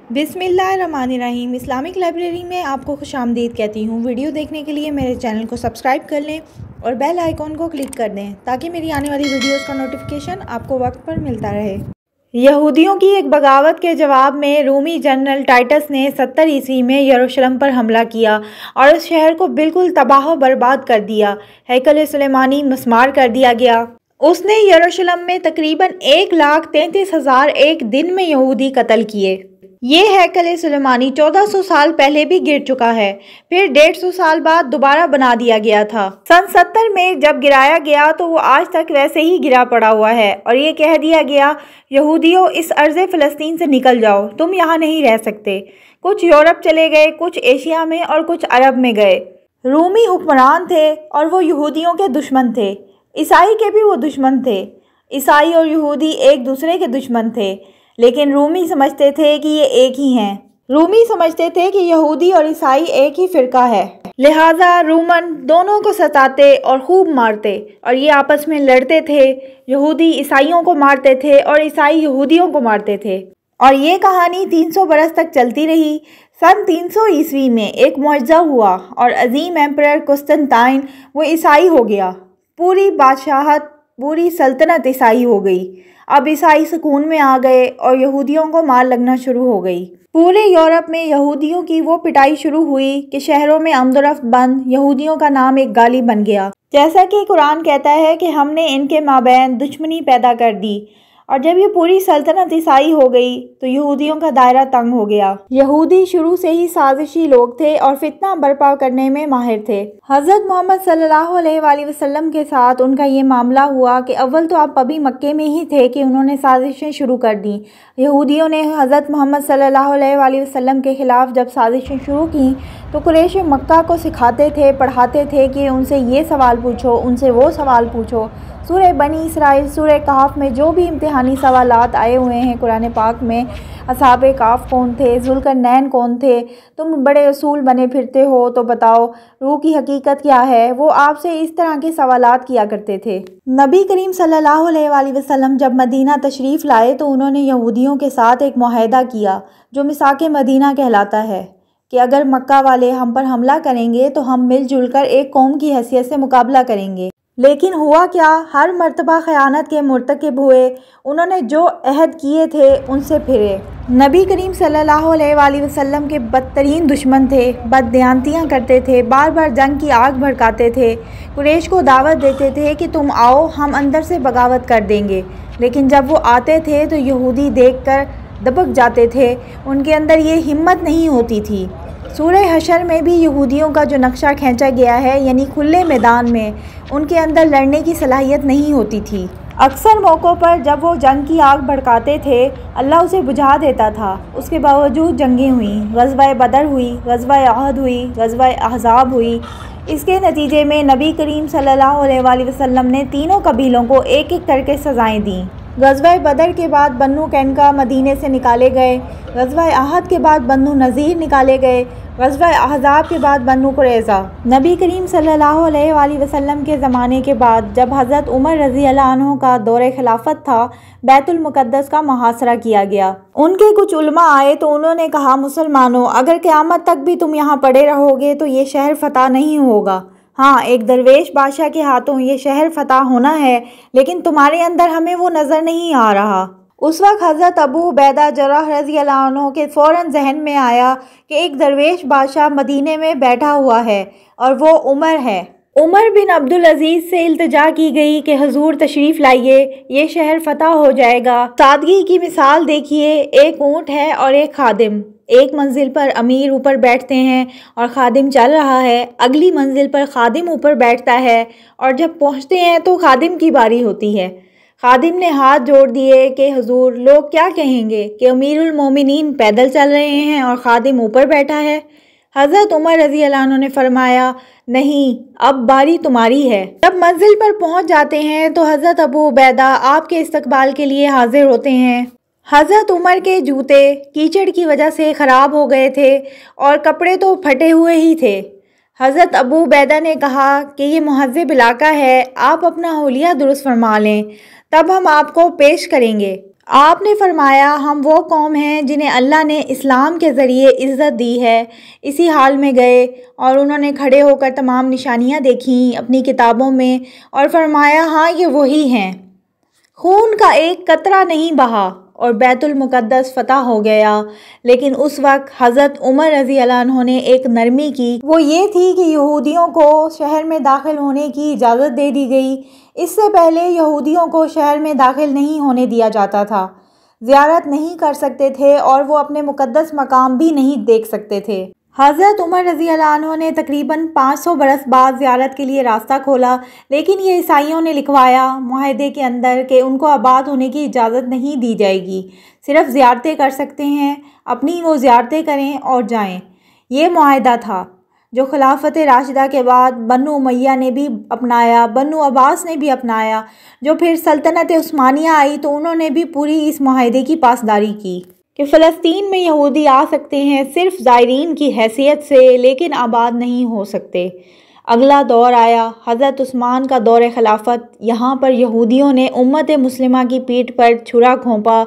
बिस्मिल्लाहिर्रहमानिर्रहीम। Islamic library में आपको खुश आमदीद कहती हूँ। वीडियो देखने के लिए मेरे चैनल को सब्सक्राइब कर लें और बेल आइकॉन को क्लिक कर दें ताकि मेरी आने वाली वीडियोस का नोटिफिकेशन आपको वक्त पर मिलता रहे। यहूदियों की एक बगावत के जवाब में रूमी जनरल टाइटस ने 70 ईस्वी में यरूशलेम पर हमला किया और उस शहर को बिल्कुल तबाह व बर्बाद कर दिया। हैकल सुलेमानी मस्मार कर दिया गया। उसने यरूशलेम में तकरीबन 1,33,000 एक दिन में यहूदी कत्ल किए। ये हैकल सुलेमानी 1400 साल पहले भी गिर चुका है, फिर 150 साल बाद दोबारा बना दिया गया था। सन 70 में जब गिराया गया तो वो आज तक वैसे ही गिरा पड़ा हुआ है और ये कह दिया गया, यहूदियों इस अर्ज़े फ़लस्तीन से निकल जाओ, तुम यहाँ नहीं रह सकते। कुछ यूरोप चले गए, कुछ एशिया में और कुछ अरब में गए। रूमी हुक्मरान थे और वो यहूदियों के दुश्मन थे। ईसाई के भी वो दुश्मन थे। ईसाई और यहूदी एक दूसरे के दुश्मन थे, लेकिन रूमी समझते थे कि ये एक ही हैं। रूमी समझते थे कि यहूदी और ईसाई एक ही फ़िरका है, लिहाजा रूमन दोनों को सताते और खूब मारते और ये आपस में लड़ते थे। यहूदी ईसाइयों को मारते थे और ईसाई यहूदियों को मारते थे और ये कहानी 300 बरस तक चलती रही। सन 300 ईस्वी में एक मुआज़ा हुआ और अजीम एम्परर कुस्तनताइन वो ईसाई हो गया। पूरी बादशाहत, पूरी सल्तनत ईसाई हो गई। अब ईसाई सुकून में आ गए और यहूदियों को मार लगना शुरू हो गई। पूरे यूरोप में यहूदियों की वो पिटाई शुरू हुई कि शहरों में आमदोरफ्त बंद, यहूदियों का नाम एक गाली बन गया। जैसा कि कुरान कहता है कि हमने इनके माबैन दुश्मनी पैदा कर दी और जब ये पूरी सल्तनत ईसाई हो गई तो यहूदियों का दायरा तंग हो गया। यहूदी शुरू से ही साजिशी लोग थे और फितना बर्पा करने में माहिर थे। हज़रत मोहम्मद सल्लल्लाहु अलैहि वसल्लम के साथ उनका ये मामला हुआ कि अव्वल तो आप अभी मक्के में ही थे कि उन्होंने साजिशें शुरू कर दी। यहूदियों ने हज़रत मोहम्मद सल्लल्लाहु अलैहि वसल्लम के ख़िलाफ़ जब साजिशें शुरू की तो कुरैश मक्का को सिखाते थे, पढ़ाते थे कि उनसे ये सवाल पूछो, उनसे वो सवाल पूछो। सूरह बनी इसराइल, सूरह कहफ में जो भी इम्तिहानी सवालात आए हुए हैं कुरान पाक में, असहाबे कहफ कौन थे, ज़ुल्करनैन कौन थे, तुम बड़े रसूल बने फिरते हो तो बताओ रूह की हकीकत क्या है, वो आपसे इस तरह के सवालात किया करते थे। नबी करीम सल्लल्लाहु अलैहि वसल्लम जब मदीना तशरीफ़ लाए तो उन्होंने यहूदियों के साथ एक मुआहदा किया जो मिसाक़े मदीना कहलाता है कि अगर मक्का वाले हम पर हमला करेंगे तो हम मिलजुल कर एक कौम की हैसियत से मुकाबला करेंगे। लेकिन हुआ क्या, हर मर्तबा ख़यानत के मुर्तकिब हुए। उन्होंने जो अहद किए थे उनसे फिरे। नबी करीम सल्लल्लाहु अलैहि वसल्लम के बदतरीन दुश्मन थे, बददियानतियाँ करते थे, बार बार जंग की आग भड़काते थे। कुरैश को दावत देते थे कि तुम आओ, हम अंदर से बगावत कर देंगे, लेकिन जब वो आते थे तो यहूदी देखकर दबक जाते थे, उनके अंदर ये हिम्मत नहीं होती थी। सूरह हशर में भी यहूदियों का जो नक्शा खींचा गया है, यानी खुले मैदान में उनके अंदर लड़ने की सलाहियत नहीं होती थी। अक्सर मौक़ों पर जब वो जंग की आग भड़काते थे, अल्लाह उसे बुझा देता था। उसके बावजूद जंगें हुई, ग़ज़वा बदर हुई, ग़ज़वा अहद हुई, ग़ज़वा अहज़ाब हुई। इसके नतीजे में नबी करीम सल्लल्लाहु अलैहि वसल्लम ने तीनों कबीलों को एक एक करके सज़ाएँ दीं। ग़ज़वा बदर के बाद बन्नू कैनका मदीने से निकाले गए, ग़ज़वा अहद के बाद बन्नू नज़ीर निकाले गए, ग़ज़वा अहज़ाब के बाद बन्नू कुरैज़ा। नबी करीम सल्लल्लाहु अलैहि वसल्लम के ज़माने के बाद जब हज़रत उमर रज़ी अल्लाह अन्हु का दौरे खिलाफत था, बैतुल मुक़द्दस का मुहासरा किया गया। उनके कुछ उलमा आए तो उन्होंने कहा, मुसलमानों, अगर क़यामत तक भी तुम यहाँ पड़े रहोगे तो ये शहर फ़तह नहीं होगा। हाँ, एक दरवेश बादशाह के हाथों ये शहर फ़तह होना है, लेकिन तुम्हारे अंदर हमें वो नज़र नहीं आ रहा। उस वक्त हज़रत अबू उबैदा जर्राह रज़ी अल्लाह अन्हु के फ़ौरन जहन में आया कि एक दरवेश बादशाह मदीने में बैठा हुआ है और वो उमर है। उमर बिन अब्दुल अज़ीज़ से इल्तिजा की गई कि हुज़ूर तशरीफ़ लाइए, ये शहर फ़तह हो जाएगा। सादगी की मिसाल देखिए, एक ऊँट है और एक खादिम। एक मंजिल पर अमीर ऊपर बैठते हैं और खादिम चल रहा है, अगली मंजिल पर खादिम ऊपर बैठता है और जब पहुंचते हैं तो खादिम की बारी होती है। खादिम ने हाथ जोड़ दिए कि हुजूर, लोग क्या कहेंगे कि अमीरुल मोमिनीन पैदल चल रहे हैं और खादिम ऊपर बैठा है। हज़रत उमर रज़ी अल्लाह अन्हु ने फरमाया, नहीं, अब बारी तुम्हारी है। जब मंजिल पर पहुंच जाते हैं तो हज़रत अबू उबैदा आपके इस्तकबाल के लिए हाजिर होते हैं। हज़रत उमर के जूते कीचड़ की वजह से ख़राब हो गए थे और कपड़े तो फटे हुए ही थे। हज़रत अबू उबैदा ने कहा कि ये मुहज़्ज़ब इलाका है, आप अपना हुलिया दुरुस्त फरमा लें, तब हम आपको पेश करेंगे। آپ نے فرمایا ہم وہ قوم ہیں جنہیں اللہ نے اسلام کے ذریعے عزت دی ہے۔ اسی حال میں گئے اور انہوں نے کھڑے ہو کر تمام نشانیاں دیکھیں اپنی کتابوں میں اور فرمایا ہاں یہ وہی ہیں۔ خون کا ایک قطرہ نہیں بہا اور بیت المقدس فتح ہو گیا، لیکن اس وقت حضرت عمر رضی اللہ عنہ نے ایک نرمی کی، وہ یہ تھی کہ یہودیوں کو شہر میں داخل ہونے کی اجازت دے دی گئی۔ اس سے پہلے یہودیوں کو شہر میں داخل نہیں ہونے دیا جاتا تھا، زیارت نہیں کر سکتے تھے اور وہ اپنے مقدس مقام بھی نہیں دیکھ سکتے تھے۔ حضرت عمر رضی اللہ عنہ نے تقریباً 500 برس بعد زیارت کے لیے راستہ کھولا، لیکن یہ عیسائیوں نے لکھوایا معاہدے کے اندر کہ ان کو آباد ہونے کی اجازت نہیں دی جائے گی، صرف زیارتیں کر سکتے ہیں، اپنی وہ زیارتیں کریں اور جائیں۔ یہ معاہدہ تھا جو خلافت راشدہ کے بعد بنو امیہ نے بھی اپنایا، بنو عباس نے بھی اپنایا۔ جو پھر سلطنت عثمانیہ آئی تو انہوں نے بھی پوری اس معاہدے کی پاسداری کی کہ فلسطین میں یہودی آ سکتے ہیں صرف زائرین کی حیثیت سے، لیکن آباد نہیں ہو سکتے۔ اگلا دور آیا، حضرت عثمان کا دور خلافت۔ یہاں پر یہودیوں نے امت مسلمہ کی پیٹھ پر چھرا گھونپا۔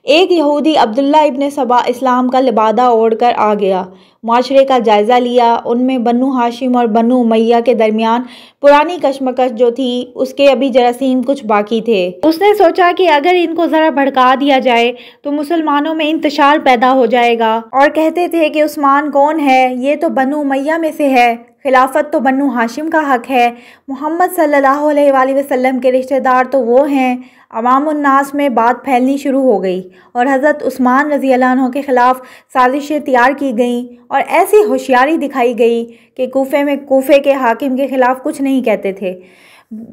ایک یہودی عبداللہ ابن سبا اسلام کا لبادہ اوڑھ کر آ گیا، معاشرے کا جائزہ لیا۔ ان میں بنو ہاشم اور بنو امیہ کے درمیان پرانی کشمکش جو تھی اس کے ابھی جراثیم کچھ باقی تھے۔ اس نے سوچا کہ اگر ان کو ذرا بھڑکا دیا جائے تو مسلمانوں میں انتشار پیدا ہو جائے گا، اور کہتے تھے کہ عثمان کون ہے، یہ تو بنو امیہ میں سے ہے، خلافت تو بنو ہاشم کا حق ہے، محمد صلی اللہ علیہ وآلہ وسلم کے رشتہ دار تو وہ ہیں۔ عوام الناس میں بات پھیلنی شروع ہو گئی اور حضرت عثمان رضی اللہ عنہ کے خلاف سازشیں تیار کی گئیں اور ایسی ہوشیاری دکھائی گئی کہ کوفے کے حاکم کے خلاف کچھ نہیں کہتے تھے،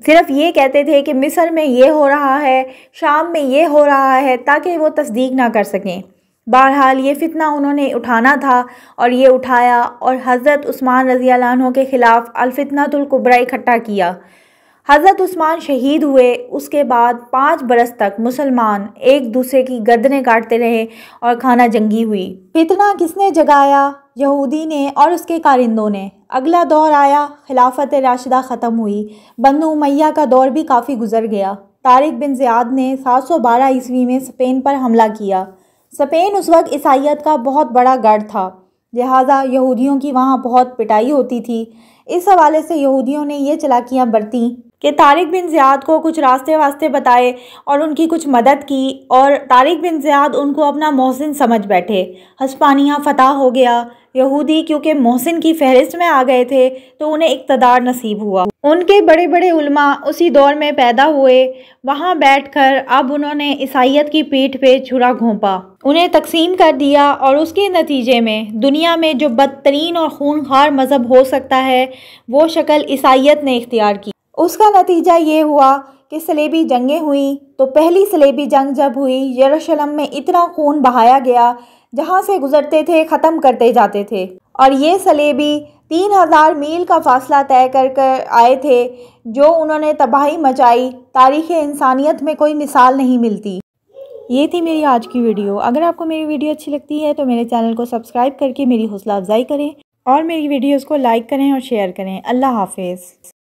صرف یہ کہتے تھے کہ مصر میں یہ ہو رہا ہے، شام میں یہ ہو رہا ہے، تاکہ وہ تصدیق نہ کر سکیں۔ بہرحال یہ فتنہ انہوں نے اٹھانا تھا اور یہ اٹھایا اور حضرت عثمان رضی اللہ عنہ کے خلاف الفتنۃ الکبریٰ اکٹھا کیا۔ حضرت عثمان شہید ہوئے۔ اس کے بعد 5 برس تک مسلمان ایک دوسرے کی گردنیں کاٹتے رہے اور خانہ جنگی ہوئی۔ فتنہ کس نے جگایا؟ یہودی نے اور اس کے کارندوں نے۔ اگلا دور آیا، خلافت راشدہ ختم ہوئی، بنو امیہ کا دور بھی کافی گزر گیا۔ طارق بن زیاد نے 712 عیسوی میں اسپین پر حملہ کیا۔ اسپین اس وقت عیسائیت کا بہت بڑا گڑھ تھا، لہٰذا یہودیوں کی وہاں بہت پٹائی ہوتی تھی۔ اس حوالے سے یہودیوں نے یہ چالاکیاں برتیں کہ طارق بن زیاد کو کچھ راستے بتائے اور ان کی کچھ مدد کی، اور طارق بن زیاد ان کو اپنا محسن سمجھ بیٹھے۔ ہسپانیہ فتح ہو گیا۔ یہودی کیونکہ محسن کی فہرست میں آ گئے تھے تو انہیں اقتدار نصیب ہوا۔ ان کے بڑے بڑے علماء اسی دور میں پیدا ہوئے۔ وہاں بیٹھ کر اب انہوں نے عیسائیت کی پیٹھ پہ چھرا گھونپا، انہیں تقسیم کر دیا، اور اس کے نتیجے میں دنیا میں جو بدترین اور خونخوار مذہب ہو سکتا ہے وہ شکل عیسائیت نے اختیار کی۔ اس کا نتیجہ یہ ہوا کہ صلیبی جنگیں ہوئیں۔ تو پہلی صلیبی جنگ جب ہوئی، یروشلم میں اتنا خون بہایا گیا، جہاں سے گزرتے تھے ختم کرتے جاتے تھے، اور یہ صلیبی 3000 میل کا فاصلہ طے کر آئے تھے، جو انہوں نے تباہی مچائی۔ تاریخ انسانیت میں کوئی مثال نہیں ملتی۔ یہ تھی میری آج کی ویڈیو۔ اگر آپ کو میری ویڈیو اچھی لگتی ہے تو میرے چینل کو سبسکرائب کر کے میری حوصلہ افزائی کریں، اور میری ویڈیوز کو لائک کریں اور شیئر کریں۔ اللہ حافظ۔